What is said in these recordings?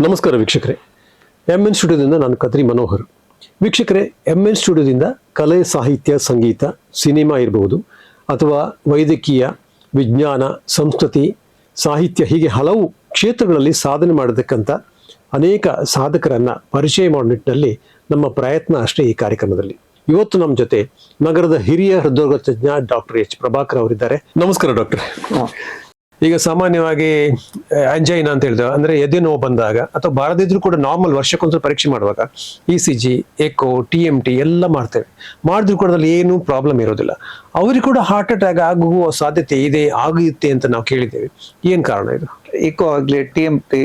ನಮಸ್ಕಾರ ವೀಕ್ಷಕರೇ, MN ಸ್ಟುಡಿಯೋದಿಂದ ನಾನು ಕದ್ರಿ ಮನೋಹರ್. ವೀಕ್ಷಕರೇ, MN ಸ್ಟುಡಿಯೋದಿಂದ ಕಲೆ, ಸಾಹಿತ್ಯ, ಸಂಗೀತ, ಸಿನಿಮಾ ಇರಬಹುದು ಅಥವಾ ವೈದ್ಯಕೀಯ, ವಿಜ್ಞಾನ, ಸಂಸ್ಕೃತಿ, ಸಾಹಿತ್ಯ ಹೀಗೆ ಹಲವು ಕ್ಷೇತ್ರಗಳಲ್ಲಿ ಸಾಧನೆ ಮಾಡತಕ್ಕಂಥ ಅನೇಕ ಸಾಧಕರನ್ನ ಪರಿಚಯ ಮಾಡೋ ನಿಟ್ಟಿನಲ್ಲಿ ನಮ್ಮ ಪ್ರಯತ್ನ ಅಷ್ಟೇ ಈ ಕಾರ್ಯಕ್ರಮದಲ್ಲಿ. ಇವತ್ತು ನಮ್ಮ ಜೊತೆ ನಗರದ ಹಿರಿಯ ಹೃದ್ರೋಗ ತಜ್ಞ ಡಾಕ್ಟರ್ H. ಪ್ರಭಾಕರ್ ಅವರಿದ್ದಾರೆ. ನಮಸ್ಕಾರ ಡಾಕ್ಟರ್. ಈಗ ಸಾಮಾನ್ಯವಾಗಿ ಅಂಜೈನ ಅಂತ ಹೇಳಿದ್ರೆ ಅಂದ್ರೆ ಎದೆ ನೋವು ಬಂದಾಗ ಅಥವಾ ಬಾರದಿದ್ರು ಕೂಡ ನಾರ್ಮಲ್ ವರ್ಷಕ್ಕೊಂದ್ಸಲ ಪರೀಕ್ಷೆ ಮಾಡುವಾಗ ECG, ಎಕೋ, TMT ಎಲ್ಲ ಮಾಡ್ತೇವೆ. ಮಾಡಿದ್ರು ಕೂಡ ಅದ್ರಲ್ಲಿ ಏನು ಪ್ರಾಬ್ಲಮ್ ಇರೋದಿಲ್ಲ. ಅವ್ರಿಗೆ ಕೂಡ ಹಾರ್ಟ್ ಅಟ್ಯಾಕ್ ಆಗುವ ಸಾಧ್ಯತೆ ಇದೆ, ಆಗುತ್ತೆ ಅಂತ ನಾವು ಕೇಳಿದ್ದೇವೆ. ಏನ್ ಕಾರಣ ಇದು? ಎಕೋ ಆಗಲಿ, TMT,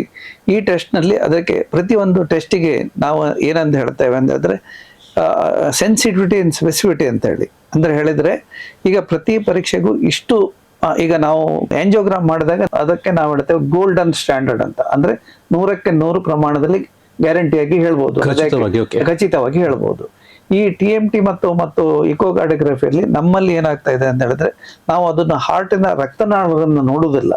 ಈ ಟೆಸ್ಟ್ ನಲ್ಲಿ ಅದಕ್ಕೆ ಪ್ರತಿಯೊಂದು ಟೆಸ್ಟಿಗೆ ನಾವು ಏನಂತ ಹೇಳ್ತೇವೆ ಅಂದ್ರೆ ಸೆನ್ಸಿಟಿವಿಟಿ ಅಂಡ್ ಸ್ಪೆಸಿಫಿಟಿ ಅಂತ ಹೇಳಿ. ಅಂದ್ರೆ ಹೇಳಿದ್ರೆ ಈಗ ಪ್ರತಿ ಪರೀಕ್ಷೆಗೂ ಇಷ್ಟು, ಈಗ ನಾವು ಆಂಜಿಯೋಗ್ರಾಮ್ ಮಾಡಿದಾಗ ಅದಕ್ಕೆ ನಾವು ಹೇಳ್ತೇವೆ ಗೋಲ್ಡನ್ ಸ್ಟ್ಯಾಂಡರ್ಡ್ ಅಂತ. ಅಂದ್ರೆ 100ಕ್ಕೆ 100 ಪ್ರಮಾಣದಲ್ಲಿ ಗ್ಯಾರಂಟಿಯಾಗಿ ಹೇಳ್ಬೋದು, ಖಚಿತವಾಗಿ ಹೇಳ್ಬೋದು. ಈ TMT ಮತ್ತು ಇಕೋಕಾರ್ಡಿಯೋಗ್ರಫಿಯಲ್ಲಿ ನಮ್ಮಲ್ಲಿ ಏನಾಗ್ತಾ ಇದೆ ಅಂತ ಹೇಳಿದ್ರೆ, ನಾವು ಅದನ್ನ ಹಾರ್ಟಿನ ರಕ್ತನಾಳಗಳನ್ನು ನೋಡುವುದಿಲ್ಲ.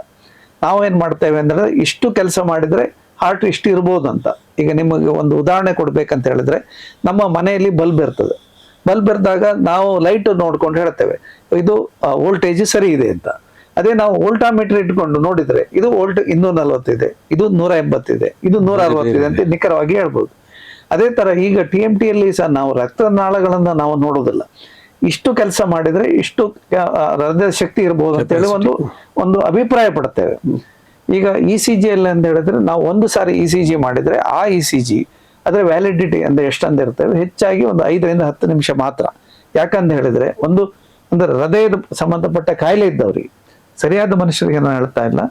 ನಾವೇನ್ ಮಾಡ್ತೇವೆ ಅಂದ್ರೆ ಇಷ್ಟು ಕೆಲಸ ಮಾಡಿದ್ರೆ ಹಾರ್ಟ್ ಇಷ್ಟು ಇರ್ಬೋದು ಅಂತ. ಈಗ ನಿಮಗೆ ಒಂದು ಉದಾಹರಣೆ ಕೊಡ್ಬೇಕಂತ ಹೇಳಿದ್ರೆ, ನಮ್ಮ ಮನೆಯಲ್ಲಿ ಬಲ್ಬ್ ಇರ್ತದೆ. ಬಲ್ಬ್ ಇರಿದಾಗ ನಾವು ಲೈಟ್ ನೋಡ್ಕೊಂಡು ಹೇಳ್ತೇವೆ ಇದು ವೋಲ್ಟೇಜ್ ಸರಿ ಇದೆ ಅಂತ. ಅದೇ ನಾವು ವೋಲ್ಟಾಮೀಟರ್ ಇಟ್ಕೊಂಡು ನೋಡಿದ್ರೆ ಇದು ವೋಲ್ಟ್ 240 ಇದೆ, ಇದು 180 ಇದೆ, ಇದು 160 ಇದೆ ಅಂತ ನಿಖರವಾಗಿ ಹೇಳ್ಬೋದು. ಅದೇ ತರ ಈಗ TMTಯಲ್ಲಿ ಸಹ ನಾವು ರಕ್ತನಾಳಗಳನ್ನ ನಾವು ನೋಡುವುದಿಲ್ಲ. ಇಷ್ಟು ಕೆಲಸ ಮಾಡಿದ್ರೆ ಇಷ್ಟು ಹೃದಯ ಶಕ್ತಿ ಇರಬಹುದು ಅಂತ ಹೇಳಿ ಒಂದು ಅಭಿಪ್ರಾಯ ಪಡ್ತೇವೆ. ಈಗ ECG ಅಲ್ಲಿ ಅಂತ ಹೇಳಿದ್ರೆ ನಾವು ಒಂದು ಸಾರಿ ECG ಮಾಡಿದ್ರೆ ಆ ECG ಅದರ ವ್ಯಾಲಿಡಿಟಿ ಅಂದ್ರೆ ಎಷ್ಟಂತ ಇರ್ತೇವೆ, ಹೆಚ್ಚಾಗಿ ಒಂದು 5 ರಿಂದ 10 ನಿಮಿಷ ಮಾತ್ರ. ಯಾಕಂತ ಹೇಳಿದ್ರೆ ಅಂದ್ರೆ ಹೃದಯದ ಸಂಬಂಧಪಟ್ಟ ಕಾಯಿಲೆ ಇದ್ದವ್ರಿಗೆ, ಸರಿಯಾದ ಮನುಷ್ಯರಿಗೆ ನಾನು ಹೇಳ್ತಾ ಇಲ್ಲ,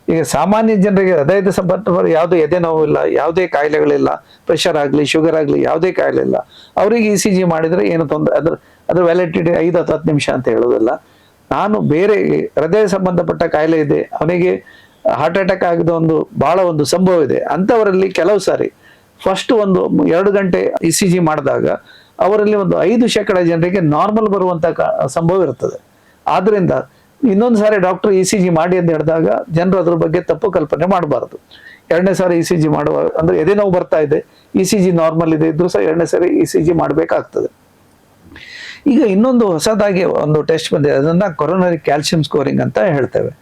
ಈಗ ಸಾಮಾನ್ಯ ಜನರಿಗೆ ಹೃದಯದ ಸಂಬಂಧಪಟ್ಟ ಯಾವುದೇ ಎದೆ ನೋವು ಇಲ್ಲ, ಯಾವುದೇ ಕಾಯಿಲೆಗಳಿಲ್ಲ, ಪ್ರೆಷರ್ ಆಗಲಿ, ಶುಗರ್ ಆಗಲಿ, ಯಾವುದೇ ಕಾಯಿಲೆ ಇಲ್ಲ, ಅವರಿಗೆ ECG ಮಾಡಿದ್ರೆ ಏನು ತೊಂದರೆ, ಅದ್ರ ವ್ಯಾಲಿಡಿಟಿ 5 ಅಥವಾ 10 ನಿಮಿಷ ಅಂತ ಹೇಳೋದಿಲ್ಲ. ನಾನು ಬೇರೆ ಹೃದಯ ಸಂಬಂಧಪಟ್ಟ ಕಾಯಿಲೆ ಇದೆ, ಅವನಿಗೆ ಹಾರ್ಟ್ ಅಟ್ಯಾಕ್ ಆಗಿದ ಬಹಳ ಒಂದು ಸಂಭವ ಇದೆ, ಅಂತವರಲ್ಲಿ ಕೆಲವು ಸಾರಿ ಫಸ್ಟ್ 2 ಗಂಟೆ ECG ಮಾಡಿದಾಗ ಅವರಲ್ಲಿ 5% ಜನರಿಗೆ ನಾರ್ಮಲ್ ಬರುವಂತ ಸಂಭವ ಇರ್ತದೆ. ಆದ್ರಿಂದ ಇನ್ನೊಂದು ಸಾರಿ ಡಾಕ್ಟರ್ ECG ಮಾಡಿ ಅಂತ ಹೇಳಿದಾಗ ಜನರು ಅದ್ರ ಬಗ್ಗೆ ತಪ್ಪು ಕಲ್ಪನೆ ಮಾಡಬಾರದು. 2ನೇ ಸಾರಿ ECG ಮಾಡುವ ಅಂದ್ರೆ ಎದೆ ನೋವು ಬರ್ತಾ ಇದೆ, ECG ನಾರ್ಮಲ್ ಇದೆ ಇದ್ರೂ ಸಹ 2ನೇ ಸಾರಿ ECG ಮಾಡಬೇಕಾಗ್ತದೆ. ಈಗ ಇನ್ನೊಂದು ಹೊಸದಾಗಿ ಒಂದು ಟೆಸ್ಟ್ ಬಂದಿದೆ, ಅದನ್ನ ಕೊರೋನರಿ ಕ್ಯಾಲ್ಸಿಯಂ ಸ್ಕೋರಿಂಗ್ ಅಂತ ಹೇಳ್ತೇವೆ.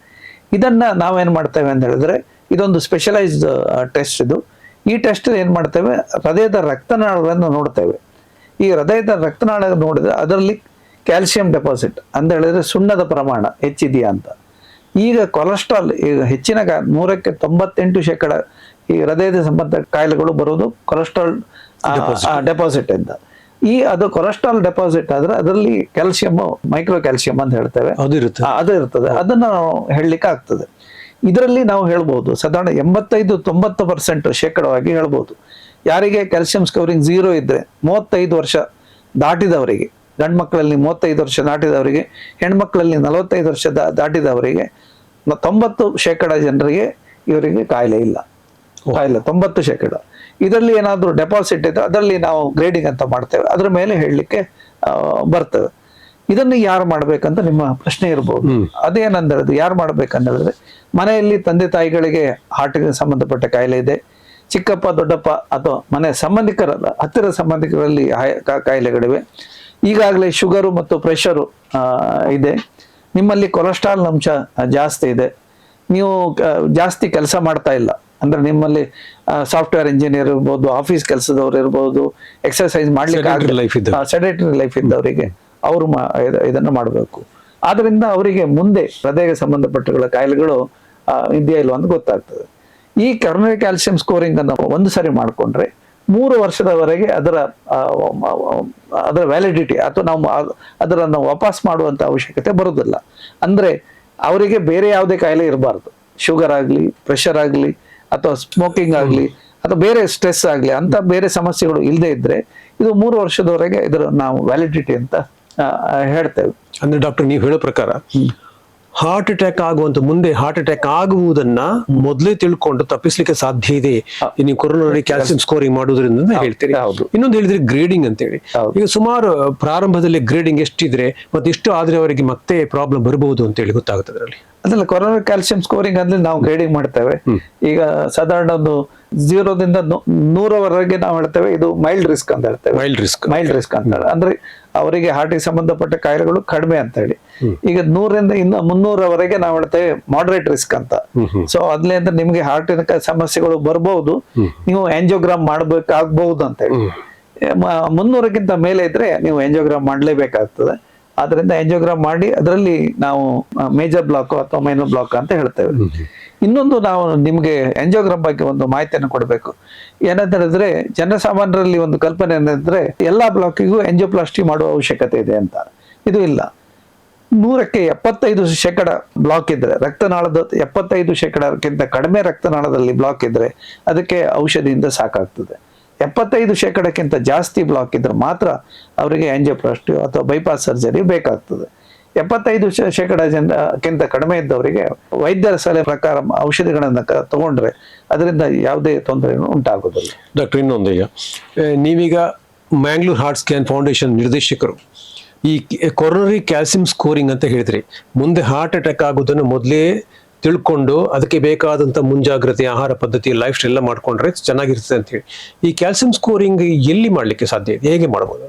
ಇದನ್ನ ನಾವೇನ್ ಮಾಡ್ತೇವೆ ಅಂತ ಹೇಳಿದ್ರೆ ಇದೊಂದು ಸ್ಪೆಷಲೈಸ್ಡ್ ಟೆಸ್ಟ್ ಇದು. ಈ ಟೆಸ್ಟ್ ಏನ್ ಮಾಡ್ತೇವೆ, ಹೃದಯದ ರಕ್ತನಾಳಗಳನ್ನು ನೋಡ್ತೇವೆ. ಈ ಹೃದಯದ ರಕ್ತನಾಳ ನೋಡಿದ್ರೆ ಅದರಲ್ಲಿ ಕ್ಯಾಲ್ಸಿಯಂ ಡೆಪಾಸಿಟ್ ಅಂತ ಹೇಳಿದ್ರೆ ಸುಣ್ಣದ ಪ್ರಮಾಣ ಹೆಚ್ಚಿದೆಯಾ ಅಂತ. ಈಗ ಕೊಲೆಸ್ಟ್ರಾಲ್ ಈಗ ಹೆಚ್ಚಿನ 100ಕ್ಕೆ 98% ಈ ಹೃದಯದ ಸಂಬಂಧ ಕಾಯಿಲೆಗಳು ಬರೋದು ಕೊಲೆಸ್ಟ್ರಾಲ್ ಡೆಪಾಸಿಟ್ ಅಂತ. ಅದು ಕೊಲೆಸ್ಟ್ರಾಲ್ ಡೆಪಾಸಿಟ್ ಆದ್ರೆ ಅದರಲ್ಲಿ ಕ್ಯಾಲ್ಸಿಯಂ, ಮೈಕ್ರೋ ಕ್ಯಾಲ್ಸಿಯಂ ಅಂತ ಹೇಳ್ತೇವೆ, ಅದು ಇರ್ತದೆ. ಅದನ್ನ ನಾವು ಹೇಳಲಿಕ್ಕೆ ಆಗ್ತದೆ. ಇದರಲ್ಲಿ ನಾವು ಹೇಳ್ಬೋದು ಸಾಧಾರಣ 85-90% ಶೇಕಡವಾಗಿ ಹೇಳ್ಬೋದು. ಯಾರಿಗೆ ಕ್ಯಾಲ್ಸಿಯಂ ಸ್ಕೋರಿಂಗ್ 0 ಇದ್ರೆ 35 ವರ್ಷ ದಾಟಿದವರಿಗೆ, ಗಂಡು ಮಕ್ಕಳಲ್ಲಿ 35 ವರ್ಷ ದಾಟಿದವರಿಗೆ, ಹೆಣ್ಮಕ್ಳಲ್ಲಿ 45 ವರ್ಷ ದಾಟಿದವರಿಗೆ 90% ಜನರಿಗೆ ಇವರಿಗೆ ಕಾಯಿಲೆ ಇಲ್ಲ. 90%. ಇದರಲ್ಲಿ ಏನಾದ್ರು ಡೆಪಾಸಿಟ್ ಇದ್ರೆ ಅದರಲ್ಲಿ ನಾವು ಗ್ರೇಡಿಂಗ್ ಅಂತ ಮಾಡ್ತೇವೆ, ಅದ್ರ ಮೇಲೆ ಹೇಳಲಿಕ್ಕೆ ಬರ್ತವೆ. ಇದನ್ನು ಯಾರು ಮಾಡ್ಬೇಕಂತ ನಿಮ್ಮ ಪ್ರಶ್ನೆ ಇರ್ಬೋದು. ಅದೇನಂದ್ರೆ ಯಾರು ಮಾಡ್ಬೇಕಂತ ಹೇಳಿದ್ರೆ, ಮನೆಯಲ್ಲಿ ತಂದೆ ತಾಯಿಗಳಿಗೆ ಹಾರ್ಟಿಗೆ ಸಂಬಂಧಪಟ್ಟ ಕಾಯಿಲೆ ಇದೆ, ಚಿಕ್ಕಪ್ಪ ದೊಡ್ಡಪ್ಪ ಅಥವಾ ಮನೆ ಸಂಬಂಧಿಕರಲ್ಲ ಹತ್ತಿರ ಸಂಬಂಧಿಕರಲ್ಲಿ ಕಾಯಿಲೆಗಳಿವೆ, ಈಗಾಗಲೇ ಶುಗರು ಮತ್ತು ಪ್ರೆಷರು ಇದೆ, ನಿಮ್ಮಲ್ಲಿ ಕೊಲೆಸ್ಟ್ರಾಲ್ ಅಂಶ ಜಾಸ್ತಿ ಇದೆ, ನೀವು ಜಾಸ್ತಿ ಕೆಲಸ ಮಾಡ್ತಾ ಇಲ್ಲ, ಅಂದ್ರೆ ನಿಮ್ಮಲ್ಲಿ ಸಾಫ್ಟ್ವೇರ್ ಇಂಜಿನಿಯರ್ ಇರ್ಬೋದು, ಆಫೀಸ್ ಕೆಲಸದವ್ರು ಇರ್ಬೋದು, ಎಕ್ಸರ್ಸೈಸ್ ಮಾಡ್ಲಿಕ್ಕೆ ಸೆಡೆಟರಿ ಲೈಫ್ ಇದ್ದವರಿಗೆ ಅವರು ಇದನ್ನು ಮಾಡಬೇಕು. ಆದ್ರಿಂದ ಅವರಿಗೆ ಮುಂದೆ ಹೃದಯ ಸಂಬಂಧಪಟ್ಟ ಕಾಯಿಲೆಗಳು ಇದೆಯಾ ಇಲ್ವಾ ಅಂತ ಗೊತ್ತಾಗ್ತದೆ. ಈ ಕೊರೋನರಿ ಕ್ಯಾಲ್ಸಿಯಂ ಸ್ಕೋರಿಂಗ್ ಅನ್ನು ಒಂದು ಸರಿ ಮಾಡಿಕೊಂಡ್ರೆ 3 ವರ್ಷದವರೆಗೆ ಅದರ ವ್ಯಾಲಿಡಿಟಿ ಅಥವಾ ನಾವು ಅದರನ್ನು ವಾಪಸ್ ಮಾಡುವಂತ ಅವಶ್ಯಕತೆ ಬರುವುದಿಲ್ಲ. ಅಂದ್ರೆ ಅವರಿಗೆ ಬೇರೆ ಯಾವುದೇ ಕಾಯಿಲೆ ಇರಬಾರ್ದು, ಶುಗರ್ ಆಗಲಿ, ಪ್ರೆಷರ್ ಆಗಲಿ, ಅಥವಾ ಸ್ಮೋಕಿಂಗ್ ಆಗಲಿ, ಅಥವಾ ಬೇರೆ ಸ್ಟ್ರೆಸ್ ಆಗಲಿ, ಅಂತ ಬೇರೆ ಸಮಸ್ಯೆಗಳು ಇಲ್ಲದೆ ಇದ್ರೆ ಇದು 3 ವರ್ಷದವರೆಗೆ ಇದರ ನಾವು ವ್ಯಾಲಿಡಿಟಿ ಅಂತ ಹೇಳ್ತೇವೆ. ಅಂದ್ರೆ ಡಾಕ್ಟರ್, ನೀವು ಹೇಳೋ ಪ್ರಕಾರ ಹಾರ್ಟ್ ಅಟ್ಯಾಕ್ ಆಗುವಂತ ಮುಂದೆ ಹಾರ್ಟ್ ಅಟ್ಯಾಕ್ ಆಗುವುದನ್ನ ಮೊದಲೇ ತಿಳ್ಕೊಂಡು ತಪ್ಪಿಸ್ಲಿಕ್ಕೆ ಸಾಧ್ಯ ಇದೆ ನೀವು ಕೊರೋನರಿ ಕ್ಯಾಲ್ಸಿಯಂ ಸ್ಕೋರಿಂಗ್ ಮಾಡುವುದರಿಂದ ಹೇಳ್ತೀರಿ. ಇನ್ನೊಂದು ಹೇಳಿದ್ರೆ ಗ್ರೇಡಿಂಗ್ ಅಂತ ಹೇಳಿ. ಈಗ ಸುಮಾರು ಪ್ರಾರಂಭದಲ್ಲಿ ಗ್ರೇಡಿಂಗ್ ಎಷ್ಟಿದ್ರೆ ಮತ್ತೆ ಇಷ್ಟು ಆದ್ರೆ ಅವರಿಗೆ ಮತ್ತೆ ಪ್ರಾಬ್ಲಮ್ ಬರಬಹುದು ಅಂತ ಹೇಳಿ ಗೊತ್ತಾಗ್ತದೆ ಅದರಲ್ಲಿ. ಅದಲ್ಲ ಕೊರೋನಾ ಕ್ಯಾಲ್ಸಿಯಂ ಸ್ಕೋರಿಂಗ್ ಅಂದ್ರೆ ನಾವು ಗ್ರೇಡಿಂಗ್ ಮಾಡ್ತೇವೆ. ಈಗ ಸಾಧಾರಣ ಒಂದು 0ದಿಂದ 100ರವರೆಗೆ ನಾವು ಹೇಳ್ತೇವೆ ಇದು ಮೈಲ್ಡ್ ರಿಸ್ಕ್ ಅಂತ ಹೇಳ್ತೇವೆ. ಮೈಲ್ಡ್ ರಿಸ್ಕ್ ಅಂತ ಅಂದ್ರೆ ಅವರಿಗೆ ಹಾರ್ಟಿಗೆ ಸಂಬಂಧಪಟ್ಟ ಕಾಯಿಲೆಗಳು ಕಡಿಮೆ ಅಂತ ಹೇಳಿ. ಈಗ 100ರಿಂದ 300ರವರೆಗೆ ನಾವು ಹೇಳ್ತೇವೆ ಮಾಡರೇಟ್ ರಿಸ್ಕ್ ಅಂತ. ಸೊ ಅದ್ರಿಂದ ನಿಮ್ಗೆ ಹಾರ್ಟಿನ ಸಮಸ್ಯೆಗಳು ಬರ್ಬಹುದು, ನೀವು ಆಂಜಿಯೋಗ್ರಾಮ್ ಮಾಡ್ಬೇಕಾಗಬಹುದು ಅಂತ ಹೇಳಿ. 300ಕ್ಕಿಂತ ಮೇಲೆ ಇದ್ರೆ ನೀವು ಆಂಜಿಯೋಗ್ರಾಮ್ ಮಾಡ್ಲೇಬೇಕಾಗ್ತದೆ. ಆದ್ರಿಂದ ಆಂಜಿಯೋಗ್ರಾಮ್ ಮಾಡಿ ಅದರಲ್ಲಿ ನಾವು ಮೇಜರ್ ಬ್ಲಾಕ್ ಅಥವಾ ಮೈನರ್ ಬ್ಲಾಕ್ ಅಂತ ಹೇಳ್ತೇವೆ. ಇನ್ನೊಂದು ನಾವು ನಿಮ್ಗೆ ಆಂಜಿಯೋಗ್ರಾಮ್ ಬಗ್ಗೆ ಒಂದು ಮಾಹಿತಿಯನ್ನು ಕೊಡಬೇಕು. ಏನಂತ ಹೇಳಿದ್ರೆ ಜನಸಾಮಾನ್ಯರಲ್ಲಿ ಒಂದು ಕಲ್ಪನೆ ಏನಂದ್ರೆ ಎಲ್ಲಾ ಬ್ಲಾಕಿಗೂ ಆಂಜಿಯೋಪ್ಲಾಸ್ಟಿ ಮಾಡುವ ಅವಶ್ಯಕತೆ ಇದೆ ಅಂತ. ಇದು ಇಲ್ಲ. 100ಕ್ಕೆ 75% ಬ್ಲಾಕ್ ಇದ್ರೆ, ರಕ್ತನಾಳದ 75%ಕ್ಕಿಂತ ಕಡಿಮೆ ರಕ್ತನಾಳದಲ್ಲಿ ಬ್ಲಾಕ್ ಇದ್ರೆ ಅದಕ್ಕೆ ಔಷಧಿಯಿಂದ ಸಾಕಾಗ್ತದೆ. 75%ಕ್ಕಿಂತ ಜಾಸ್ತಿ ಬ್ಲಾಕ್ ಇದ್ರೆ ಮಾತ್ರ ಅವರಿಗೆ ಆಂಜಿಯೋಪ್ಲಾಸ್ಟಿ ಅಥವಾ ಬೈಪಾಸ್ ಸರ್ಜರಿ ಬೇಕಾಗ್ತದೆ. 75% ಜನಕ್ಕಿಂತ ಕಡಿಮೆ ಇದ್ದವರಿಗೆ ವೈದ್ಯರ ಸಲಹೆ ಪ್ರಕಾರ ಔಷಧಿಗಳನ್ನ ತಗೊಂಡ್ರೆ ಅದರಿಂದ ಯಾವುದೇ ತೊಂದರೆ ಉಂಟಾಗುವುದಿಲ್ಲ. ಡಾಕ್ಟರ್, ಇನ್ನೊಂದು, ಈಗ ನೀವೀಗ ಮ್ಯಾಂಗ್ಳೂರ್ ಹಾರ್ಟ್ ಸ್ಕ್ಯಾನ್ ಫೌಂಡೇಶನ್ ನಿರ್ದೇಶಕರು. ಈ ಕೊರೋನರಿ ಕ್ಯಾಲ್ಸಿಯಂ ಸ್ಕೋರಿಂಗ್ ಅಂತ ಹೇಳಿದ್ರಿ, ಮುಂದೆ ಹಾರ್ಟ್ ಅಟ್ಯಾಕ್ ಆಗೋದನ್ನು ಮೊದಲೇ ತಿಳ್ಕೊಂಡು ಅದಕ್ಕೆ ಬೇಕಾದಂಥ ಮುಂಜಾಗ್ರತೆ, ಆಹಾರ ಪದ್ಧತಿ, ಲೈಫ್ ಸ್ಟೈಲ್ ಎಲ್ಲ ಮಾಡ್ಕೊಂಡ್ರೆ ಚೆನ್ನಾಗಿರ್ತದೆ ಅಂತ ಹೇಳಿ. ಈ ಕ್ಯಾಲ್ಸಿಯಂ ಸ್ಕೋರಿಂಗ್ ಎಲ್ಲಿ ಮಾಡ್ಲಿಕ್ಕೆ ಸಾಧ್ಯ ಇದೆ, ಹೇಗೆ ಮಾಡ್ಬೋದು?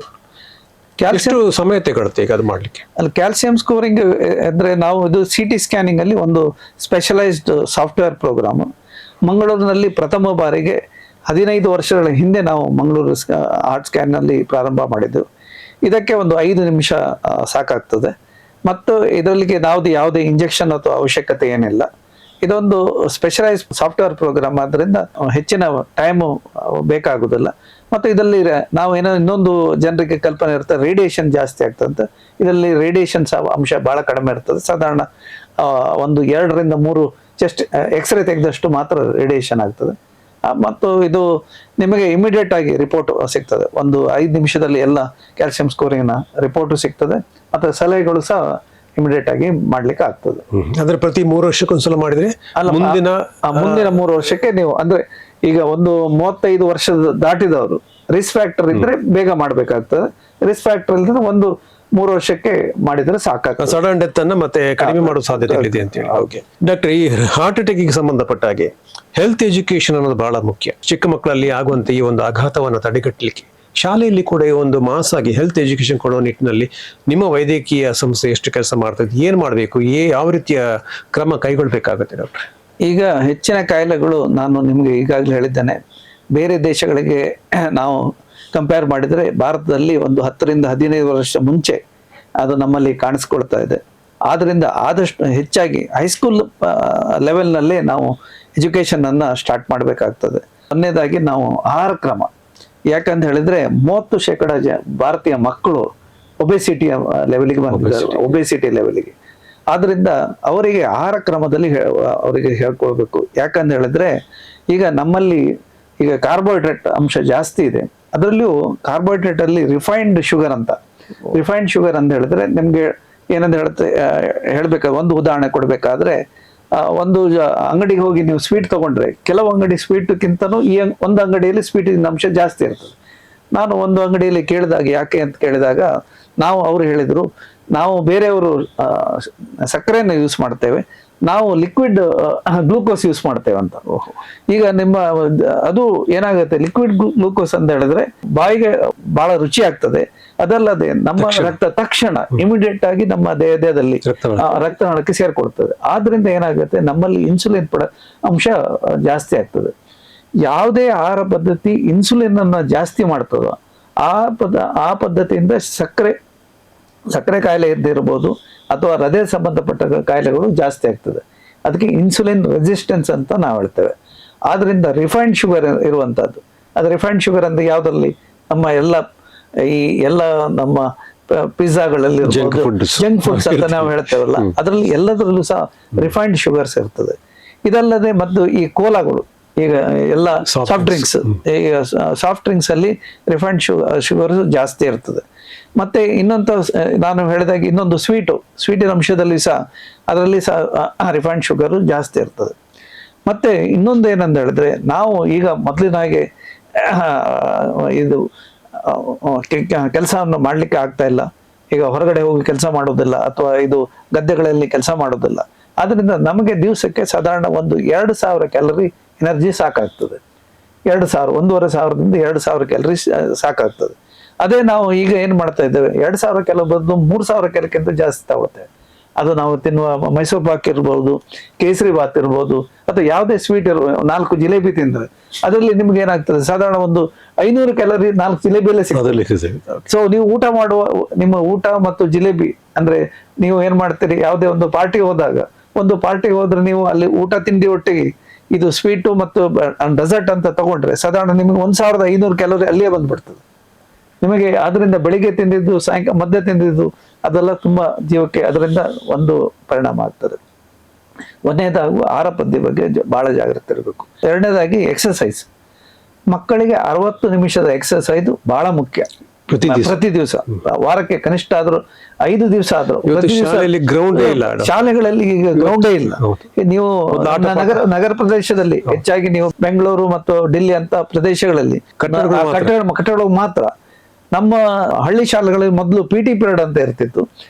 ಎಷ್ಟು ಸಮಯ ತಗೊಳುತ್ತೆ ಈಗ ಅದು ಮಾಡ್ಲಿಕ್ಕೆ? ಅಲ್ಲಿ ಕ್ಯಾಲ್ಸಿಯಂ ಸ್ಕೋರಿಂಗ್ ಅಂದ್ರೆ ನಾವು ಇದು CT ಸ್ಕ್ಯಾನಿಂಗ್ ಅಲ್ಲಿ ಒಂದು ಸ್ಪೆಷಲೈಸ್ಡ್ ಸಾಫ್ಟ್ವೇರ್ ಪ್ರೋಗ್ರಾಮ್ ಮಂಗಳೂರಿನಲ್ಲಿ ಪ್ರಥಮ ಬಾರಿಗೆ 15 ವರ್ಷಗಳ ಹಿಂದೆ ನಾವು ಮಂಗಳೂರು ಹಾರ್ಟ್ ಸ್ಕ್ಯಾನ್ ನಲ್ಲಿ ಪ್ರಾರಂಭ ಮಾಡಿದ್ದು. ಇದಕ್ಕೆ ಒಂದು 5 ನಿಮಿಷ ಸಾಕಾಗ್ತದೆ. ಮತ್ತು ಇದರಲ್ಲಿಗೆ ಯಾವುದೇ ಇಂಜೆಕ್ಷನ್ ಅಥವಾ ಅವಶ್ಯಕತೆ ಏನಿಲ್ಲ. ಇದೊಂದು ಸ್ಪೆಷಲೈಸ್ ಸಾಫ್ಟ್ವೇರ್ ಪ್ರೋಗ್ರಾಮ್ ಆದ್ರಿಂದ ಹೆಚ್ಚಿನ ಟೈಮ್ ಬೇಕಾಗುದಿಲ್ಲ. ಮತ್ತು ಇದರಲ್ಲಿ ನಾವು ಇನ್ನೊಂದು ಜನರಿಗೆ ಕಲ್ಪನೆ ಇರ್ತದೆ, ರೇಡಿಯೇಷನ್ ಜಾಸ್ತಿ ಆಗ್ತದೆ. ಇದರಲ್ಲಿ ರೇಡಿಯೇಷನ್ ಅಂಶ ಬಹಳ ಕಡಿಮೆ ಇರ್ತದೆ. ಸಾಧಾರಣ ಒಂದು 2ರಿಂದ 3 ಚೆಸ್ಟ್ ಎಕ್ಸ್ರೇ ತೆಗೆದಷ್ಟು ಮಾತ್ರ ರೇಡಿಯೇಷನ್ ಆಗ್ತದೆ. ಮತ್ತು ಇದು ನಿಮಗೆ ಇಮಿಡಿಯೇಟ್ ಆಗಿ ರಿಪೋರ್ಟ್ ಸಿಗ್ತದೆ. ಒಂದು 5 ನಿಮಿಷದಲ್ಲಿ ಎಲ್ಲ ಕ್ಯಾಲ್ಸಿಯಂ ಸ್ಕೋರಿಂಗ್ ರಿಪೋರ್ಟ್ ಸಿಗ್ತದೆ. ಮತ್ತೆ ಸಲಹೆಗಳು ಸಹ ಇಮಿಡಿಯೇಟ್ ಆಗಿ ಮಾಡ್ಲಿಕ್ಕೆ ಆಗ್ತದೆ. ಅಂದ್ರೆ ಪ್ರತಿ 3 ವರ್ಷಕ್ಕೊಂದ್ಸಲ ಮಾಡಿದ್ರೆ ಮುಂದಿನ 3 ವರ್ಷಕ್ಕೆ ನೀವು ಅಂದ್ರೆ ಈಗ ಒಂದು 35 ವರ್ಷದ ದಾಟಿದವರು ರಿಸ್ಕ್ ಫ್ಯಾಕ್ಟರ್ ಇದ್ರೆ ಬೇಗ ಮಾಡ್ಬೇಕಾಗ್ತದೆ. ರಿಸ್ಕ್ ಫ್ಯಾಕ್ಟರ್ ಇಲ್ಲದ್ರೆ ಒಂದು 3 ವರ್ಷಕ್ಕೆ ಮಾಡಿದ್ರೆ ಸಾಕಾಗ್ತದೆ. ಸಡನ್ ಡೆತ್ ಅನ್ನ ಮತ್ತೆ ಕಡಿಮೆ ಮಾಡೋ ಸಾಧ್ಯತೆಗಳಿದೆ ಅಂತ ಹೇಳಿ. ಓಕೆ ಡಾಕ್ಟರ್, ಈ ಹಾರ್ಟ್ ಅಟ್ಯಾಕ್ ಗೆ ಸಂಬಂಧಪಟ್ಟ ಹಾಗೆ ಹೆಲ್ತ್ ಎಜುಕೇಶನ್ ಅನ್ನೋದು ಬಹಳ ಮುಖ್ಯ. ಚಿಕ್ಕ ಮಕ್ಕಳಲ್ಲಿ ಆಗುವಂತ ಈ ಒಂದು ಆಘಾತವನ್ನು ತಡೆಗಟ್ಟಲಿಕ್ಕೆ ಶಾಲೆಯಲ್ಲಿ ಕೂಡ ಈ ಒಂದು ಮಾಸಾಗಿ ಹೆಲ್ತ್ ಎಜುಕೇಶನ್ ಕೊಡೋ ನಿಟ್ಟಿನಲ್ಲಿ ನಿಮ್ಮ ವೈದ್ಯಕೀಯ ಸಂಸ್ಥೆ ಎಷ್ಟು ಕೆಲಸ ಮಾಡ್ತದೆ, ಏನ್ ಮಾಡಬೇಕು, ಯಾವ ರೀತಿಯ ಕ್ರಮ ಕೈಗೊಳ್ಬೇಕಾಗುತ್ತೆ ಡಾಕ್ಟರ್? ಈಗ ಹೆಚ್ಚಿನ ಕಾಯಿಲೆಗಳು ನಾನು ನಿಮ್ಗೆ ಈಗಾಗಲೇ ಹೇಳಿದ್ದೇನೆ, ಬೇರೆ ದೇಶಗಳಿಗೆ ನಾವು ಕಂಪೇರ್ ಮಾಡಿದ್ರೆ ಭಾರತದಲ್ಲಿ ಒಂದು 10ರಿಂದ 15 ವರ್ಷ ಮುಂಚೆ ಅದು ನಮ್ಮಲ್ಲಿ ಕಾಣಿಸ್ಕೊಳ್ತಾ ಇದೆ. ಆದ್ರಿಂದ ಆದಷ್ಟು ಹೆಚ್ಚಾಗಿ ಹೈಸ್ಕೂಲ್ ಲೆವೆಲ್ನಲ್ಲೇ ನಾವು ಎಜುಕೇಶನ್ ಅನ್ನ ಸ್ಟಾರ್ಟ್ ಮಾಡಬೇಕಾಗ್ತದೆ. ಒಂದನೇದಾಗಿ ನಾವು ಆಹಾರ ಕ್ರಮ, ಯಾಕಂತ ಹೇಳಿದ್ರೆ 30% ಭಾರತೀಯ ಮಕ್ಕಳು ಒಬೆಸಿಟಿಯ ಲೆವೆಲ್ಗೆ ಬಂದಿದ್ದಾರೆ, ಒಬೆಸಿಟಿ ಲೆವೆಲ್ಗೆ. ಆದ್ರಿಂದ ಅವರಿಗೆ ಆಹಾರ ಕ್ರಮದಲ್ಲಿ ಅವರಿಗೆ ಹೇಳ್ಕೊಳ್ಬೇಕು. ಯಾಕಂತ ಹೇಳಿದ್ರೆ ಈಗ ನಮ್ಮಲ್ಲಿ ಈಗ ಕಾರ್ಬೋಹೈಡ್ರೇಟ್ ಅಂಶ ಜಾಸ್ತಿ ಇದೆ. ಅದರಲ್ಲಿಯೂ ಕಾರ್ಬೋಹೈಡ್ರೇಟ್ ಅಲ್ಲಿ ರಿಫೈನ್ಡ್ ಶುಗರ್ ಅಂತ ಹೇಳಿದ್ರೆ ನಿಮ್ಗೆ ಏನಂತ ಹೇಳ್ಬೇಕಾದ್ರೆ ಒಂದು ಉದಾಹರಣೆ ಕೊಡ್ಬೇಕಾದ್ರೆ, ಒಂದು ಅಂಗಡಿಗೆ ಹೋಗಿ ನೀವು ಸ್ವೀಟ್ ತಗೊಂಡ್ರೆ ಕೆಲವು ಅಂಗಡಿ ಸ್ವೀಟ್ಗಿಂತನೂ ಈ ಒಂದು ಅಂಗಡಿಯಲ್ಲಿ ಸ್ವೀಟಿನ ಅಂಶ ಜಾಸ್ತಿ ಇರ್ತದೆ. ನಾನು ಒಂದು ಅಂಗಡಿಯಲ್ಲಿ ಕೇಳಿದಾಗ ಯಾಕೆ ಅಂತ ಕೇಳಿದಾಗ ಅವ್ರು ಹೇಳಿದ್ರು, ನಾವು ಬೇರೆಯವರು ಸಕ್ಕರೆಯನ್ನು ಯೂಸ್ ಮಾಡ್ತೇವೆ, ನಾವು ಲಿಕ್ವಿಡ್ ಗ್ಲೂಕೋಸ್ ಯೂಸ್ ಮಾಡ್ತೇವೆ ಅಂತ. ಈಗ ನಿಮ್ಮ ಅದು ಏನಾಗುತ್ತೆ, ಲಿಕ್ವಿಡ್ ಗ್ಲೂಕೋಸ್ ಅಂತ ಹೇಳಿದ್ರೆ ಬಾಯಿಗೆ ಬಹಳ ರುಚಿ ಆಗ್ತದೆ. ಅದಲ್ಲದೆ ನಮ್ಮ ರಕ್ತ ತಕ್ಷಣ ಇಮಿಡಿಯೇಟ್ ಆಗಿ ನಮ್ಮ ದೇಹದಲ್ಲಿ ರಕ್ತನಾಳಕ್ಕೆ ಸೇರ್ಕೊಳ್ತದೆ. ಆದ್ರಿಂದ ಏನಾಗುತ್ತೆ, ನಮ್ಮಲ್ಲಿ ಇನ್ಸುಲಿನ್ ಅಂಶ ಜಾಸ್ತಿ ಆಗ್ತದೆ. ಯಾವುದೇ ಆಹಾರ ಪದ್ಧತಿ ಇನ್ಸುಲಿನ್ ಅನ್ನ ಜಾಸ್ತಿ ಮಾಡ್ತದೋ ಆ ಪದ್ಧತಿಯಿಂದ ಸಕ್ಕರೆ ಕಾಯಿಲೆ ಇದ್ದಿರಬಹುದು ಅಥವಾ ಹೃದಯ ಸಂಬಂಧಪಟ್ಟ ಕಾಯಿಲೆಗಳು ಜಾಸ್ತಿ ಆಗ್ತದೆ. ಅದಕ್ಕೆ ಇನ್ಸುಲಿನ್ ರೆಸಿಸ್ಟೆನ್ಸ್ ಅಂತ ನಾವು ಹೇಳ್ತೇವೆ. ಆದ್ರಿಂದ ರಿಫೈನ್ಡ್ ಶುಗರ್ ಇರುವಂತಹದ್ದು, ಅದು ರಿಫೈನ್ಡ್ ಶುಗರ್ ಅಂದ್ರೆ ಯಾವ್ದ್ರಲ್ಲಿ ನಮ್ಮ ಎಲ್ಲ ನಮ್ಮ ಪಿಜ್ಜಾಗಳಲ್ಲಿ ಜಂಕ್ ಫುಡ್ಸ್ ಅಂತ ನಾವು ಹೇಳ್ತೇವಲ್ಲ, ಅದರಲ್ಲಿ ಎಲ್ಲದರಲ್ಲೂ ಸಹ ರಿಫೈನ್ಡ್ ಶುಗರ್ಸ್ ಇರ್ತದೆ. ಇದಲ್ಲದೆ ಮತ್ತು ಈ ಕೋಲಾಗಳು, ಈಗ ಎಲ್ಲ ಸಾಫ್ಟ್ ಡ್ರಿಂಕ್ಸ್ ಅಲ್ಲಿ ರಿಫೈನ್ಡ್ ಶುಗರ್ ಜಾಸ್ತಿ ಇರ್ತದೆ. ಮತ್ತೆ ಇನ್ನೊಂದು ನಾನು ಹೇಳಿದಾಗ ಇನ್ನೊಂದು ಸ್ವೀಟಿನ ಅಂಶದಲ್ಲಿ ಸಹ ಅದರಲ್ಲಿ ಸಹ ರಿಫೈನ್ಡ್ ಶುಗರ್ ಜಾಸ್ತಿ ಇರ್ತದೆ. ಮತ್ತೆ ಇನ್ನೊಂದು ಏನಂತ ಹೇಳಿದ್ರೆ, ನಾವು ಈಗ ಮೊದಲಿನ ಹಾಗೆ ಇದು ಕೆಲಸವನ್ನು ಮಾಡ್ಲಿಕ್ಕೆ ಆಗ್ತಾ ಇಲ್ಲ. ಈಗ ಹೊರಗಡೆ ಹೋಗಿ ಕೆಲಸ ಮಾಡೋದಿಲ್ಲ ಅಥವಾ ಇದು ಗದ್ದೆಗಳಲ್ಲಿ ಕೆಲಸ ಮಾಡೋದಿಲ್ಲ. ಆದ್ರಿಂದ ನಮಗೆ ದಿವಸಕ್ಕೆ ಸಾಧಾರಣ ಒಂದು 2,000 ಕ್ಯಾಲರಿ ಎನರ್ಜಿ ಸಾಕಾಗ್ತದೆ. 2,000, 1,500ದಿಂದ 2,000 ಕ್ಯಾಲರಿ ಸಾಕಾಗ್ತದೆ. ಅದೇ ನಾವು ಈಗ ಏನ್ ಮಾಡ್ತಾ ಇದ್ದೇವೆ, 2,000 ಕ್ಯಾಲರಿ ಬದಲು 3,000 ಕ್ಯಾಲರಿಗಿಂತ ಜಾಸ್ತಿ ತಗೋತೆ. ಅದು ನಾವು ತಿನ್ನುವ ಮೈಸೂರು ಪಾಕ್ ಇರ್ಬೋದು, ಕೇಸರಿ ಬಾತ್ ಇರ್ಬೋದು, ಅಥವಾ ಯಾವುದೇ ಸ್ವೀಟ್ ಇರ್ಬೋದು, 4 ಜಿಲೇಬಿ ತಿಂದ್ರೆ ಅದರಲ್ಲಿ ನಿಮ್ಗೆ ಏನಾಗ್ತದೆ, ಸಾಧಾರಣ ಒಂದು 500 ಕ್ಯಾಲರಿ 4 ಜಿಲೇಬಿಯಲ್ಲೇ ಸಿಗ್ತದೆ. ಸೊ ನೀವು ಊಟ ಮಾಡುವ ನಿಮ್ಮ ಊಟ ಮತ್ತು ಜಿಲೇಬಿ ಅಂದ್ರೆ ನೀವು ಏನ್ ಮಾಡ್ತೀರಿ, ಯಾವುದೇ ಒಂದು ಪಾರ್ಟಿ ಹೋದ್ರೆ ನೀವು ಅಲ್ಲಿ ಊಟ ತಿಂಡಿ ಒಟ್ಟಿಗೆ ಇದು ಸ್ವೀಟು ಮತ್ತು ಡೆಸರ್ಟ್ ಅಂತ ತಗೊಂಡ್ರೆ ಸಾಧಾರಣ ನಿಮಗೆ 1,500 ಕ್ಯಾಲರಿ ಅಲ್ಲಿಯೇ ಬಂದ್ಬಿಡ್ತದೆ ನಿಮಗೆ. ಅದರಿಂದ ಬೆಳಿಗ್ಗೆ ತಿಂದಿದ್ದು, ಸಾಯಂಕಾಲ ಮಧ್ಯೆ ತಿಂದಿದ್ದು ಅದೆಲ್ಲ ತುಂಬಾ ಜೀವಕ್ಕೆ ಅದರಿಂದ ಒಂದು ಪರಿಣಾಮ ಆಗ್ತದೆ. ಒಂದನೇದಾಗಿ ಆಹಾರ ಪದ್ಧತಿ ಬಗ್ಗೆ ಬಹಳ ಜಾಗ್ರತೆ ಇರಬೇಕು. ಎರಡನೇದಾಗಿ ಎಕ್ಸರ್ಸೈಸ್. ಮಕ್ಕಳಿಗೆ 60 ನಿಮಿಷದ ಎಕ್ಸರ್ಸೈಸ್ ಬಹಳ ಮುಖ್ಯ. ಪ್ರತಿ ದಿವಸ, ವಾರಕ್ಕೆ ಕನಿಷ್ಠ ಆದ್ರೂ 5 ದಿವಸ ಆದ್ರೂ. ಶಾಲೆಗಳಲ್ಲಿ ಈಗ ಗ್ರೌಂಡೇ ಇಲ್ಲ. ನೀವು ನಗರ ಪ್ರದೇಶದಲ್ಲಿ ಹೆಚ್ಚಾಗಿ ನೀವು ಬೆಂಗಳೂರು ಮತ್ತು ಡೆಲ್ಲಿ ಅಂತ ಪ್ರದೇಶಗಳಲ್ಲಿ ಕಟ್ಟಡಗಳು ಮಾತ್ರ. ನಮ್ಮ ಹಳ್ಳಿ ಶಾಲೆಗಳಲ್ಲಿ ಮೊದಲು PT ಪೀರಿಯಡ್ ಅಂತ ಇರ್ತಿತ್ತು.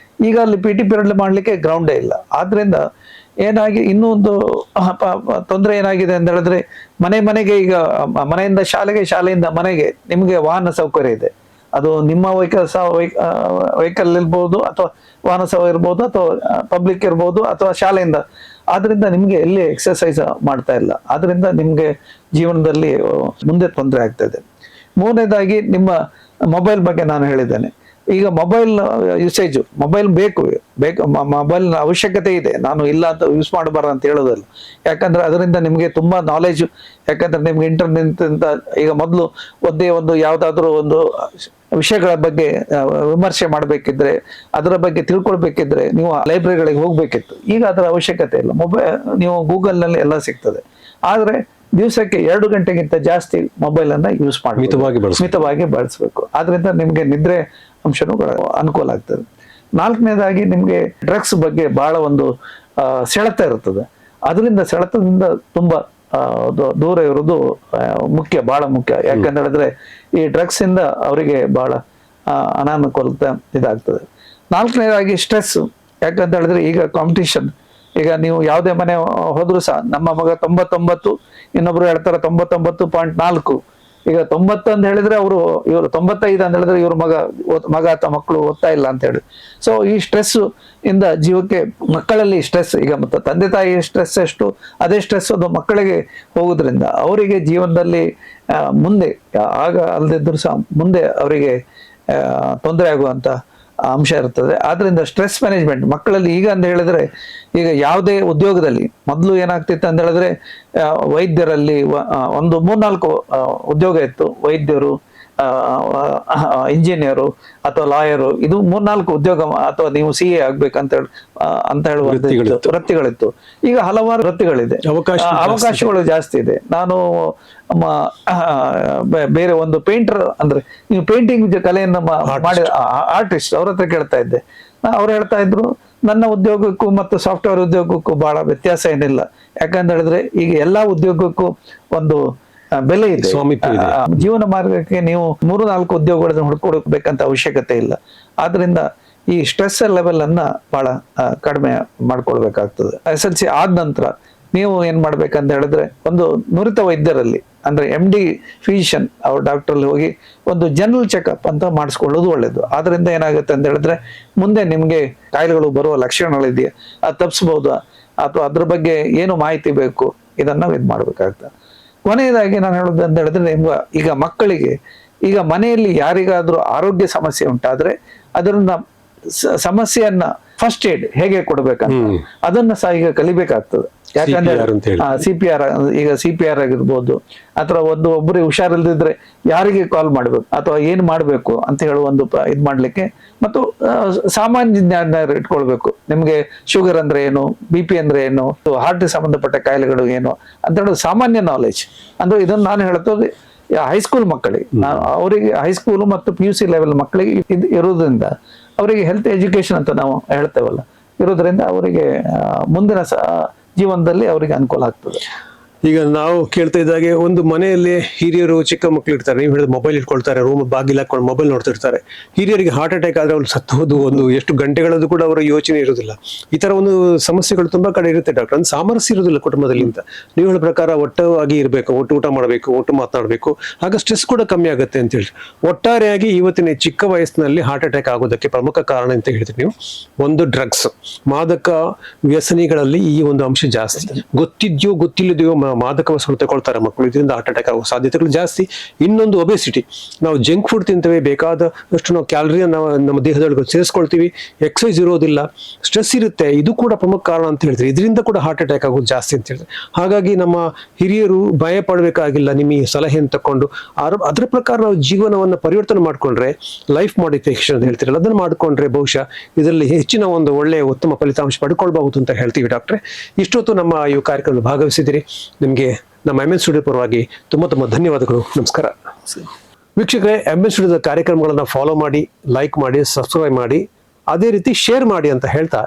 ಈಗ ಅಲ್ಲಿ PT ಪೀರಿಯಡ್ ಮಾಡ್ಲಿಕ್ಕೆ ಗ್ರೌಂಡೇ ಇಲ್ಲ. ಆದ್ರಿಂದ ಏನಾಗಿ ಇನ್ನೂ ಒಂದು ತೊಂದರೆ ಏನಾಗಿದೆ ಅಂತ ಹೇಳಿದ್ರೆ, ಮನೆಗೆ ಈಗ ಮನೆಯಿಂದ ಶಾಲೆಗೆ, ಶಾಲೆಯಿಂದ ಮನೆಗೆ ನಿಮಗೆ ವಾಹನ ಸೌಕರ್ಯ ಇದೆ. ಅದು ನಿಮ್ಮ ವೆಹಿಕಲ್ ಇರ್ಬೋದು, ಅಥವಾ ವಾಹನ ಸೌ ಇರ್ಬೋದು, ಅಥವಾ ಪಬ್ಲಿಕ್ ಇರ್ಬೋದು, ಅಥವಾ ಶಾಲೆಯಿಂದ. ಆದ್ರಿಂದ ನಿಮ್ಗೆ ಎಲ್ಲಿ ಎಕ್ಸರ್ಸೈಸ್ ಮಾಡ್ತಾ ಇಲ್ಲ. ಆದ್ರಿಂದ ನಿಮ್ಗೆ ಜೀವನದಲ್ಲಿ ಮುಂದೆ ತೊಂದರೆ ಆಗ್ತದೆ. ಮೂರನೇದಾಗಿ ನಿಮ್ಮ ಮೊಬೈಲ್ ಬಗ್ಗೆ ನಾನು ಹೇಳಿದ್ದೇನೆ. ಈಗ ಮೊಬೈಲ್ ಯೂಸೇಜ್, ಮೊಬೈಲ್ ಬೇಕು, ಮೊಬೈಲ್ ಅವಶ್ಯಕತೆ ಇದೆ. ನಾನು ಇಲ್ಲ ಅಂತ ಯೂಸ್ ಮಾಡಬಾರ್ದು ಅಂತ ಹೇಳೋದಲ್ಲ. ಯಾಕಂದ್ರೆ ಅದರಿಂದ ನಿಮ್ಗೆ ತುಂಬಾ ನಾಲೆಜ್, ಯಾಕಂದ್ರೆ ನಿಮ್ಗೆ ಇಂಟರ್ನೆಟ್ ಅಂತ ಈಗ ಮೊದಲು ಒಂದು ಯಾವ್ದಾದ್ರು ಒಂದು ವಿಷಯಗಳ ಬಗ್ಗೆ ವಿಮರ್ಶೆ ಮಾಡ್ಬೇಕಿದ್ರೆ, ಅದರ ಬಗ್ಗೆ ತಿಳ್ಕೊಳ್ಬೇಕಿದ್ರೆ ನೀವು ಲೈಬ್ರರಿಗಳಿಗೆ ಹೋಗ್ಬೇಕಿತ್ತು. ಈಗ ಅದರ ಅವಶ್ಯಕತೆ ಇಲ್ಲ. ನೀವು ಗೂಗಲ್ ನಲ್ಲಿ ಎಲ್ಲ ಸಿಗ್ತದೆ. ಆದ್ರೆ ದಿವಸಕ್ಕೆ 2 ಗಂಟೆಗಿಂತ ಜಾಸ್ತಿ ಮೊಬೈಲ್ ಅನ್ನ ಯೂಸ್ ಮಾಡಿ ಮಿತವಾಗಿ ಬಳಸಬೇಕು. ಆದ್ರಿಂದ ನಿಮ್ಗೆ ನಿದ್ರೆ ಅಂಶನೂ ಅನುಕೂಲ ಆಗ್ತದೆ. ನಾಲ್ಕನೇದಾಗಿ ನಿಮ್ಗೆ ಡ್ರಗ್ಸ್ ಬಗ್ಗೆ ಬಹಳ ಒಂದು ಸೆಳೆತ ಇರ್ತದೆ. ಅದರಿಂದ ಸೆಳೆತದಿಂದ ತುಂಬಾ ದೂರ ಇರೋದು ಬಹಳ ಮುಖ್ಯ. ಯಾಕಂತ ಹೇಳಿದ್ರೆ ಈ ಡ್ರಗ್ಸ್ ಇಂದ ಅವರಿಗೆ ಬಹಳ ಅನಾನುಕೂಲತೆ ಇದಾಗ್ತದೆ. ನಾಲ್ಕನೇದಾಗಿ ಸ್ಟ್ರೆಸ್. ಯಾಕಂತ ಹೇಳಿದ್ರೆ ಈಗ ಕಾಂಪಿಟಿಷನ್. ಈಗ ನೀವು ಯಾವುದೇ ಮನೆ ಹೋದ್ರು ಸಹ ನಮ್ಮ ಮಗ 99, ಇನ್ನೊಬ್ರು ಹೇಳ್ತಾರೆ 99.4. ಈಗ 90 ಅಂತ ಹೇಳಿದ್ರೆ ಇವರು 95 ಅಂತ ಹೇಳಿದ್ರೆ ಇವ್ರ ಮಗ ಅಥವಾ ಮಕ್ಕಳು ಓದ್ತಾ ಇಲ್ಲ ಅಂತ ಹೇಳಿ. ಸೊ ಈ ಸ್ಟ್ರೆಸ್ ಇಂದ ಜೀವಕ್ಕೆ, ಮಕ್ಕಳಲ್ಲಿ ಸ್ಟ್ರೆಸ್, ಈಗ ಮತ್ತೆ ತಂದೆ ತಾಯಿ ಸ್ಟ್ರೆಸ್ ಎಷ್ಟು, ಅದೇ ಸ್ಟ್ರೆಸ್ ಅದು ಮಕ್ಕಳಿಗೆ ಹೋಗೋದ್ರಿಂದ ಅವರಿಗೆ ಜೀವನದಲ್ಲಿ ಮುಂದೆ ಆಗ ಅಲ್ಲದಿದ್ರು ಸಹ ಮುಂದೆ ಅವರಿಗೆ ತೊಂದರೆ ಆಗುವಂತ ಅಂಶ ಇರ್ತದೆ. ಆದ್ರಿಂದ ಸ್ಟ್ರೆಸ್ ಮ್ಯಾನೇಜ್ಮೆಂಟ್ ಮಕ್ಕಳಲ್ಲಿ ಈಗ ಅಂತ ಹೇಳಿದ್ರೆ, ಈಗ ಯಾವುದೇ ಉದ್ಯೋಗದಲ್ಲಿ ಮೊದಲು ಏನಾಗ್ತಿತ್ತು ಅಂತ ಹೇಳಿದ್ರೆ, ವೈದ್ಯರಲ್ಲಿ ಒಂದು 3-4 ಉದ್ಯೋಗ ಇತ್ತು. ವೈದ್ಯರು, ಇಂಜಿನಿಯರು ಅಥವಾ ಲಾಯರು, ಇದು 3-4 ಉದ್ಯೋಗ, ಅಥವಾ ನೀವು CA ಆಗ್ಬೇಕಂತ ಹೇಳುವ ವೃತ್ತಿಗಳಿತ್ತು. ಈಗ ಹಲವಾರು ವೃತ್ತಿಗಳಿದೆ, ಅವಕಾಶಗಳು ಜಾಸ್ತಿ ಇದೆ. ನಾನು ಬೇರೆ ಒಂದು ಪೇಂಟರ್, ಅಂದ್ರೆ ನೀವು ಪೇಂಟಿಂಗ್ ಕಲೆಯನ್ನು ಮಾಡಿದ ಆರ್ಟಿಸ್ಟ್, ಅವ್ರ ಹತ್ರ ಕೇಳ್ತಾ ಇದ್ದೆ. ಅವ್ರು ಹೇಳ್ತಾ ಇದ್ರು, ನನ್ನ ಉದ್ಯೋಗಕ್ಕೂ ಮತ್ತು ಸಾಫ್ಟ್ವೇರ್ ಉದ್ಯೋಗಕ್ಕೂ ಬಹಳ ವ್ಯತ್ಯಾಸ ಏನಿಲ್ಲ. ಯಾಕಂತ ಹೇಳಿದ್ರೆ ಈಗ ಎಲ್ಲಾ ಉದ್ಯೋಗಕ್ಕೂ ಒಂದು ಬೆಲೆ ಇದೆ. ಜೀವನ ಮಾರ್ಗಕ್ಕೆ ನೀವು 3-4 ಉದ್ಯೋಗಗಳನ್ನು ಹುಡ್ಕೊಡ್ಬೇಕಂತ ಅವಶ್ಯಕತೆ ಇಲ್ಲ. ಆದ್ರಿಂದ ಈ ಸ್ಟ್ರೆಸ್ ಲೆವೆಲ್ ಅನ್ನ ಬಹಳ ಕಡಿಮೆ ಮಾಡ್ಕೊಳ್ಬೇಕಾಗ್ತದೆ. SLC ಆದ ನಂತರ ನೀವು ಏನ್ ಮಾಡ್ಬೇಕಂತ ಹೇಳಿದ್ರೆ, ಒಂದು ನುರಿತ ವೈದ್ಯರಲ್ಲಿ, ಅಂದ್ರೆ MD ಫಿಸಿಷಿಯನ್ ಅವ್ರ ಡಾಕ್ಟರ್ ಅಲ್ಲಿ ಹೋಗಿ ಒಂದು ಜನರಲ್ ಚೆಕಪ್ ಅಂತ ಮಾಡಿಸ್ಕೊಳ್ಳೋದು ಒಳ್ಳೇದು. ಆದ್ರಿಂದ ಏನಾಗುತ್ತೆ ಅಂತ ಹೇಳಿದ್ರೆ, ಮುಂದೆ ನಿಮ್ಗೆ ಕಾಯಿಲೆಗಳು ಬರುವ ಲಕ್ಷಣಗಳಿದೆಯಾ, ಅದು ತಪ್ಪಿಸಬಹುದಾ, ಅಥವಾ ಅದ್ರ ಬಗ್ಗೆ ಏನು ಮಾಹಿತಿ ಬೇಕು, ಇದನ್ನ ಇದು ಮಾಡ್ಬೇಕಾಗ್ತದೆ. ಕೊನೆಯದಾಗಿ ನಾನು ಹೇಳೋದು ಅಂತ ಹೇಳಿದ್ರೆ, ಈಗ ಮಕ್ಕಳಿಗೆ, ಈಗ ಮನೆಯಲ್ಲಿ ಯಾರಿಗಾದ್ರೂ ಆರೋಗ್ಯ ಸಮಸ್ಯೆ ಉಂಟಾದ್ರೆ ಅದನ್ನ ಸಮಸ್ಯೆಯನ್ನ ಫಸ್ಟ್ ಏಡ್ ಹೇಗೆ ಕೊಡ್ಬೇಕಂತ ಅದನ್ನ ಸಹ ಈಗ ಕಲಿಬೇಕಾಗ್ತದೆ. ಯಾಕಂದ್ರೆ CPR, ಈಗ CPR ಆಗಿರ್ಬೋದು, ಅಥವಾ ಒಬ್ಬರಿಗೆ ಹುಷಾರಿಲ್ದಿದ್ರೆ ಯಾರಿಗೆ ಕಾಲ್ ಮಾಡ್ಬೇಕು ಅಥವಾ ಏನ್ ಮಾಡ್ಬೇಕು ಅಂತ ಹೇಳುವ ಒಂದು ಇದ್ ಮಾಡ್ಲಿಕ್ಕೆ, ಮತ್ತು ಸಾಮಾನ್ಯ ಜ್ಞಾನ ಇಟ್ಕೊಳ್ಬೇಕು. ನಿಮ್ಗೆ ಶುಗರ್ ಅಂದ್ರೆ ಏನು, BP ಅಂದ್ರೆ ಏನು, ಹಾರ್ಟ್ ಸಂಬಂಧಪಟ್ಟ ಕಾಯಿಲೆಗಳು ಏನು ಅಂತ ಹೇಳೋದು ಸಾಮಾನ್ಯ ನಾಲೆಜ್. ಅಂದ್ರೆ ಇದನ್ನ ನಾನು ಹೇಳ್ತದೆ ಹೈಸ್ಕೂಲ್ ಮಕ್ಕಳಿಗೆ, ಅವರಿಗೆ ಹೈಸ್ಕೂಲ್ ಮತ್ತು PUC ಲೆವೆಲ್ ಮಕ್ಕಳಿಗೆ ಇರೋದ್ರಿಂದ ಅವರಿಗೆ ಹೆಲ್ತ್ ಎಜುಕೇಶನ್ ಅಂತ ನಾವು ಹೇಳ್ತೇವಲ್ಲ, ಇರೋದ್ರಿಂದ ಅವರಿಗೆ ಮುಂದಿನ ಜೀವನದಲ್ಲಿ ಅವರಿಗೆ ಅನುಕೂಲ ಆಗ್ತದೆ. ಈಗ ನಾವು ಕೇಳ್ತಾ ಇದ್ದಾಗೆ ಒಂದು ಮನೆಯಲ್ಲಿ ಹಿರಿಯರು ಚಿಕ್ಕ ಮಕ್ಕಳು ಇರ್ತಾರೆ, ನೀವು ಹೇಳಿದ ಮೊಬೈಲ್ ಇಟ್ಕೊಳ್ತಾರೆ, ರೂಮ್ ಬಾಗಿಲು ಹಾಕೊಂಡು ಮೊಬೈಲ್ ನೋಡ್ತಿರ್ತಾರೆ. ಹಿರಿಯರಿಗೆ ಹಾರ್ಟ್ ಅಟ್ಯಾಕ್ ಆದ್ರೆ ಅವ್ರು ಸತ್ತು ಹೋದು ಒಂದು ಎಷ್ಟು ಗಂಟೆಗಳದ್ದು ಕೂಡ ಅವರ ಯೋಚನೆ ಇರೋದಿಲ್ಲ. ಈ ತರ ಒಂದು ಸಮಸ್ಯೆಗಳು ತುಂಬಾ ಕಡೆ ಇರುತ್ತೆ ಡಾಕ್ಟರ್. ಒಂದು ಸಾಮರಸ್ಯ ಇರೋದಿಲ್ಲ ಕುಟುಂಬದಲ್ಲಿ ಅಂತ. ನೀವು ಹೇಳೋ ಪ್ರಕಾರ ಒಟ್ಟಾಗಿ ಇರಬೇಕು, ಒಟ್ಟು ಊಟ ಮಾಡಬೇಕು, ಒಟ್ಟು ಮಾತನಾಡಬೇಕು, ಆಗ ಸ್ಟ್ರೆಸ್ ಕೂಡ ಕಮ್ಮಿ ಆಗುತ್ತೆ ಅಂತ ಹೇಳಿ. ಒಟ್ಟಾರೆಯಾಗಿ ಇವತ್ತಿನ ಚಿಕ್ಕ ವಯಸ್ಸಿನಲ್ಲಿ ಹಾರ್ಟ್ ಅಟ್ಯಾಕ್ ಆಗೋದಕ್ಕೆ ಪ್ರಮುಖ ಕಾರಣ ಅಂತ ಹೇಳ್ತೀರಿ ನೀವು. ಒಂದು ಡ್ರಗ್ಸ್, ಮಾದಕ ವ್ಯಸನಿಗಳಲ್ಲಿ ಈ ಒಂದು ಅಂಶ ಜಾಸ್ತಿ. ಗೊತ್ತಿದ್ಯೋ ಗೊತ್ತಿಲ್ಲದೆಯೋ ಮಾದಕ ವಸ್ತುಗಳು ತಗೊಳ್ತಾರೆ ಮಕ್ಕಳು, ಇದರಿಂದ ಹಾರ್ಟ್ ಅಟ್ಯಾಕ್ ಆಗೋ ಸಾಧ್ಯತೆಗಳು ಜಾಸ್ತಿ. ಇನ್ನೊಂದು ಒಬೆಸಿಟಿ, ನಾವು ಜಂಕ್ ಫುಡ್ ತಿಂತೇವೆ, ಬೇಕಾದಷ್ಟು ನಾವು ಕ್ಯಾಲರಿಯನ್ನು ನಮ್ಮ ದೇಹದೊಳಗೆ ಸೇರಿಸ್ಕೊಳ್ತೀವಿ, ಎಕ್ಸಸೈಸ್ ಇರೋದಿಲ್ಲ, ಸ್ಟ್ರೆಸ್ ಇರುತ್ತೆ, ಇದು ಕೂಡ ಪ್ರಮುಖ ಕಾರಣ ಅಂತ ಹೇಳ್ತಾರೆ. ಇದರಿಂದ ಕೂಡ ಹಾರ್ಟ್ ಅಟ್ಯಾಕ್ ಆಗೋದು ಜಾಸ್ತಿ ಅಂತ ಹೇಳ್ತಾರೆ. ಹಾಗಾಗಿ ನಮ್ಮ ಹಿರಿಯರು ಭಯ ಪಡಬೇಕಾಗಿಲ್ಲ. ನಿಮ್ಮ ಈ ಸಲಹೆಯನ್ನು ತಕೊಂಡು ಅದರ ಪ್ರಕಾರ ನಾವು ಜೀವನವನ್ನು ಪರಿವರ್ತನೆ ಮಾಡಿಕೊಂಡ್ರೆ, ಲೈಫ್ ಮಾಡಿಫಿಕೇಶನ್ ಅಂತ ಹೇಳ್ತೀರಲ್ಲ, ಅದನ್ನು ಮಾಡಿಕೊಂಡ್ರೆ ಬಹುಶಃ ಇದರಲ್ಲಿ ಹೆಚ್ಚಿನ ಒಂದು ಒಳ್ಳೆಯ ಉತ್ತಮ ಫಲಿತಾಂಶ ಪಡ್ಕೊಳ್ಬಹುದು ಅಂತ ಹೇಳ್ತೀವಿ ಡಾಕ್ಟ್ರೆ. ಇಷ್ಟೊತ್ತು ನಮ್ಮ ಈ ಕಾರ್ಯಕ್ರಮದಲ್ಲಿ ಭಾಗವಹಿಸಿದಿರಿ. ನಿಮಗೆ ನಮ್ಮ MN ಸ್ಟುಡಿಯೋ ಪರವಾಗಿ ತುಂಬ ಧನ್ಯವಾದಗಳು. ನಮಸ್ಕಾರ. ವೀಕ್ಷಕರೇ, MN ಸ್ಟುಡಿಯೋದ ಕಾರ್ಯಕ್ರಮಗಳನ್ನು ಫಾಲೋ ಮಾಡಿ, ಲೈಕ್ ಮಾಡಿ, ಸಬ್ಸ್ಕ್ರೈಬ್ ಮಾಡಿ, ಅದೇ ರೀತಿ ಶೇರ್ ಮಾಡಿ ಅಂತ ಹೇಳ್ತಾ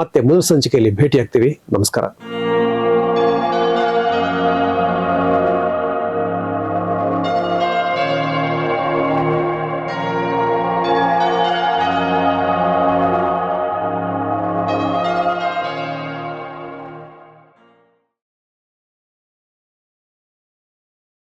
ಮತ್ತೆ ಮುಂದಿನ ಸಂಚಿಕೆಯಲ್ಲಿ ಭೇಟಿಯಾಗ್ತೀವಿ. ನಮಸ್ಕಾರ.